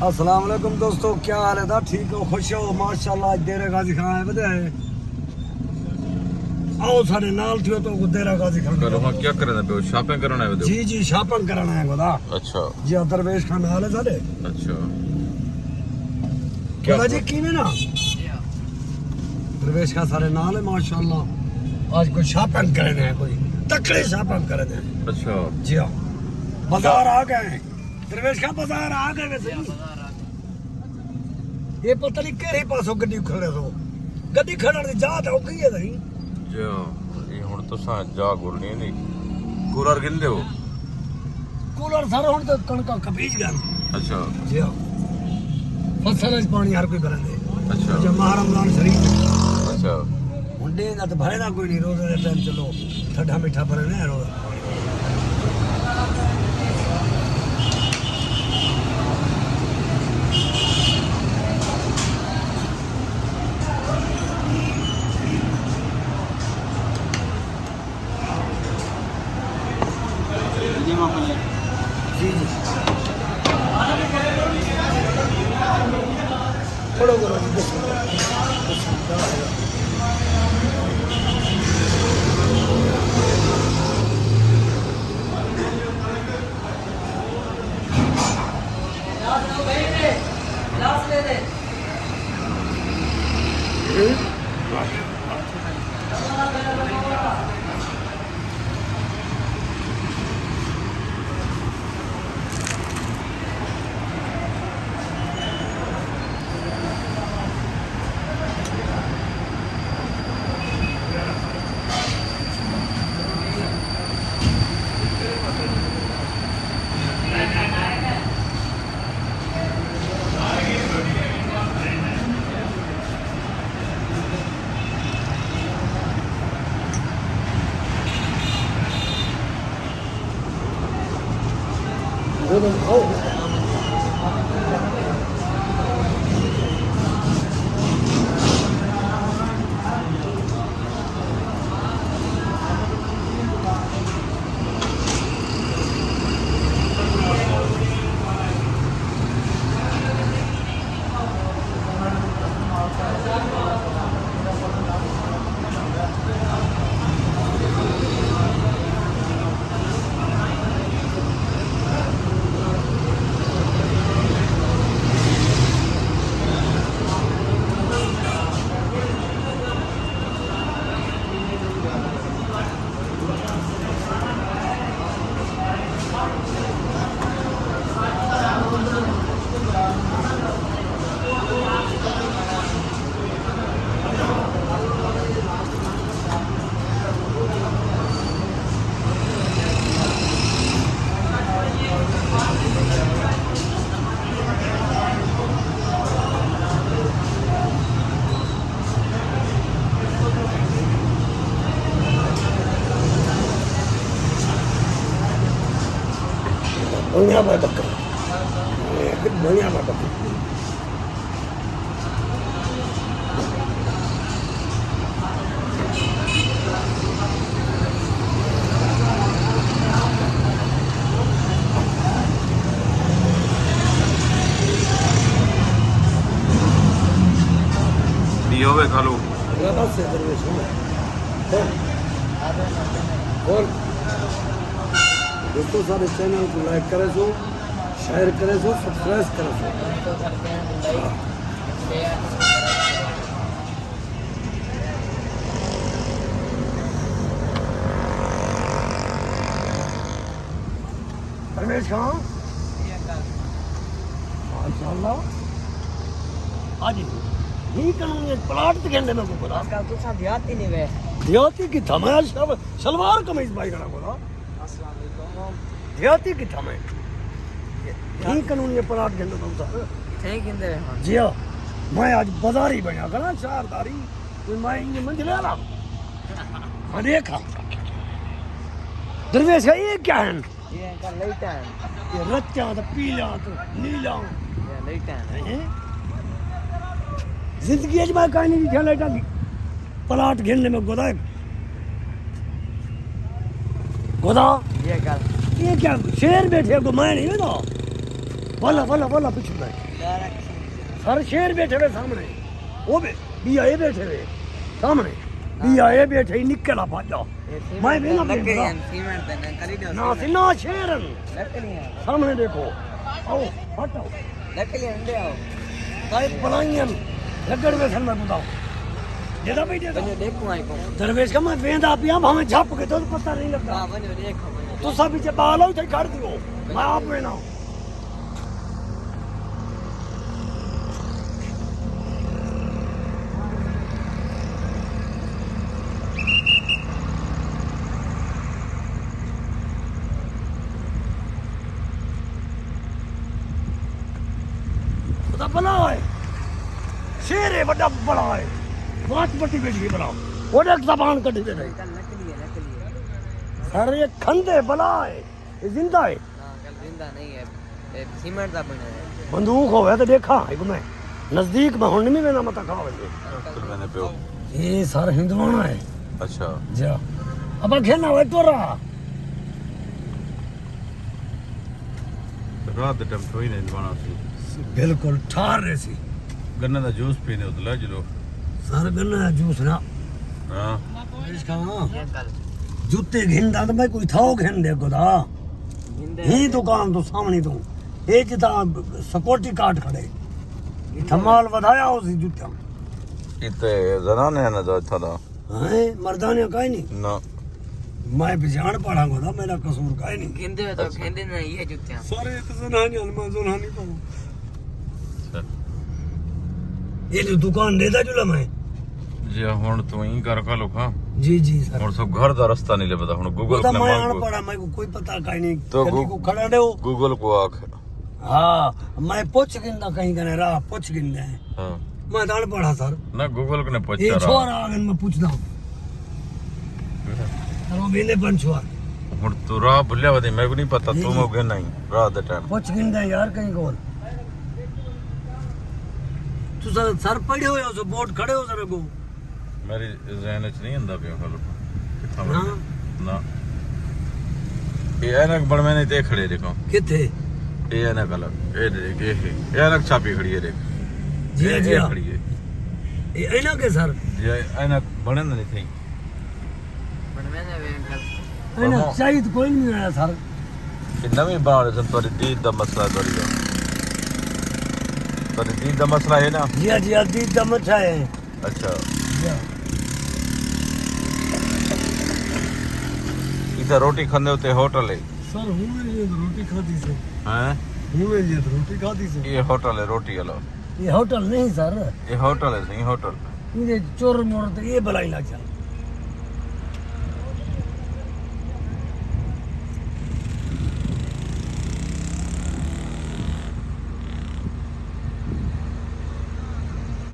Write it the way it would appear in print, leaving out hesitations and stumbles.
अस्सलाम वालेकुम दोस्तों, क्या हाल है? ठीक हो, खुश हो? माशाल्लाह आज डेरा गाजी खां है बधाए। आओ सारे नाल थियो तो डेरा गाजी खां करो। हां क्या करना है? शॉपिंग करना है? जी जी शॉपिंग कराना है गोदा। अच्छा जी दरवेश खान नाल है सारे। अच्छा क्या जी कीने ना दरवेश खान सारे नाल है माशाल्लाह। आज कोई शॉपिंग करने है, कोई तकड़े शॉपिंग करने है। अच्छा जी हां बाजार आ गए हैं दरवेश खान, बाजार आ गए वैसे ये पता नहीं केड़े पासों गड्डी खड़े हो, गड्डी खड़न दी जात औखी है नहीं जो ये हुन तुसा जा गुरनी नहीं कूलर गिंदे हो? कूलर सारा हुन तो कणका कपीज गया। अच्छा जी हां फसल च पानी हर कोई भरंदे। अच्छा जो माह रमजान शरीफ अच्छा मुंडे ना तो भरेदा कोई नहीं, रोजे दे टाइम चलो ठंडा मीठा भरने है रोज। जी जी थोड़ा करो जी बढ़िया भाई बकरा, बढ़िया भाई बकरा। दियो वे खा लो। बस से दरवेश और दोस्तों सारे चैनल को लाइक करे सो, शेयर करे सो, सब्सक्राइब करे सो। रमेश खां माशाल्लाह आज ही कानून एक प्लाट ते कहंदे मैं को बोला का तो सा देहाती नहीं वे देहाती की थमा सलवार कमीज पाई करा बोला अस्सलाम वालेकुम देहाती की थमा ही कानून ये प्लाट कहंदे तुम सा थे किंदे हां जी हां मैं आज बाजारी बना करा शारदारी कोई मैं ये मंजिल आला हां देखा दरवेश ये क्या है? ये का लाइट है ये रच्चा तो पीला तो नीला ये लाइट है जिंदगी अज मैं कहीं नहीं लाइटा की प्लाट घेरने में गोदा गोदा ये क्या शेर बैठे को मैं नहीं ना बोला बोला बोला पीछे बैठ सर शेर बैठे हुए सामने वो भी आए बैठे हुए सामने भी आए बैठे निकला भाजा मैं भी ना ना सिना शेर सामने देखो आओ हटो काय बनाइयन लगड़ में सन में बताओ जेदा भाई जेदा देखो आई को दरवेश का मैं वेंदा पिया भावे झप के तो पता नहीं लगता हां बनो देखो तू सब पीछे बालो थे कर दियो मैं आप में ना तो बना है शेर है बड़ा बड़ा है बात बटी बेटी बना वो एक जबान कट दे रही नकली है सर ये खंदे बला है ये जिंदा है हां कल जिंदा नहीं है ये सीमेंट का बना है बंदूक होवे तो देखा एक मैं नजदीक में हुन नहीं मैंने मत खा वजे फिर मैंने पियो ये सर हिंदवाना है अच्छा जा अब खेलना है तोरा रात ਦੇ ਟਾਈਮ ਕੋਈ ਨਹੀਂ ਬਣਾ ਸੀ बिल्कुल ठार रहे सी ਗੰਨੇ ਦਾ ਜੂਸ ਪੀਨੇ ਉਤ ਲੈ ਜਲੋ सर गन्ना जूस ना ਹਾਂ इसका ये कल जूते घिंदा तो मैं कोई थाओ घिन दे गोदा जिंदा ही दुकान तो सामने तो ये जिता सिक्योरिटी कार्ड खड़े धमाल ਵਧਾਇਆ उस जूता ਇੱਥੇ ਜ਼ਨਾਨੇ ਨੇ ਦਾ ਇੱਥਾ ਦਾ हैं मर्दाने का ही नहीं ਨਾ मैं बिजान पड़ा गोदा मेरा कसूर का ही नहीं गेंदे तो गेंदे नहीं है जूते सारे तो जनानी मैं जनानी पाऊं ये जो दुकान देदा जुला मैं ਜੀ ਹੁਣ ਤੂੰ ਹੀ ਕਰ ਕਾ ਲੋਖਾ जी जी सर ਹੁਣ ਸਭ ਘਰ ਦਾ ਰਸਤਾ ਨਹੀਂ ਲੱਭਦਾ ਹੁਣ ਗੂਗਲ तो ਨੇ मैं आना ਮੰਗੋ पड़ा मैं को कोई पता का ही नहीं तो गली गू- को खड़ा दे ਗੂਗਲ ਕੋ ਆਖ हाँ मैं पूछ गिंदा कहीं कने राह पूछ गिंदा है ਹਾਂ मैं दान पड़ा सर ਨਾ ਗੂਗਲ ਕੋ ਨੇ ये ਪੁੱਛਿਆ छोरा आगे मैं पूछदा हूं अरे बेले बन छोरा ਹੁਣ ਤੂੰ ਰਾਹ ਭੁੱਲਿਆ ਵਦੇ ਮੈਨੂੰ ਨਹੀਂ ਪਤਾ ਤੂੰ ਮੋਗੇ ਨਹੀਂ ਰਾਤ ਦੇ ਟਾਈਮ पूछ गिंदा यार कहीं कोल तू सर पड़े हो सो बोट खड़े हो सर को ਮੇਰੀ ਜ਼ਹਿਨ ਚ ਨਹੀਂ ਹੁੰਦਾ ਪਿਆ ਖਲੋ ਕਿੱਥਾ ना ਨਾ ਇਹ ਐਨਕ ਬੜ ਮੈਨੇ ਤੇ ਖੜੇ ਦੇਖੋ किथे ਇਹ ਐਨਕ ਅਲੱਗ ਇਹ ਦੇਖ ਇਹ ਐਨਕ ਛਾਪੀ ਖੜੀ ਹੈ ਦੇਖ जी ਇਹ- जी ਇਹ हाँ ਖੜੀ ਹੈ ये ना के सर ਜੇ ਐਨਕ ਬਣਨ ਨਹੀਂ ਥਈ पर मैंने वे कल ये ना चाहिए तो कोई नहीं आया सर ਇਹ ਨਵੀਂ ਬਾਣ ਸੰ ਤੁਹਾਡੀ ਦੀਦ ਦਾ ਮਸਲਾ ਤੁਹਾਡੀ ਦਾ ਤੁਹਾਡੀ ਦੀਦ ਦਾ ਮਸਲਾ ਹੈ ਨਾ जी जी दी दम अच्छा है ਅੱਛਾ जी हाँ। ਇੱਥੇ ਰੋਟੀ ਖਾਂਦੇ ਉੱਤੇ ਹੋਟਲ ਹੈ सर हूं ये रोटी खाती से ਹੈ हूं ये रोटी खाती से ਇਹ ਹੋਟਲ ਹੈ ਰੋਟੀ ਵਾਲਾ ये होटल नहीं सर ਇਹ ਹੋਟਲ ਹੈ ਨਹੀਂ ਹੋਟਲ ये चोर मोर तो ये बलाई लग जा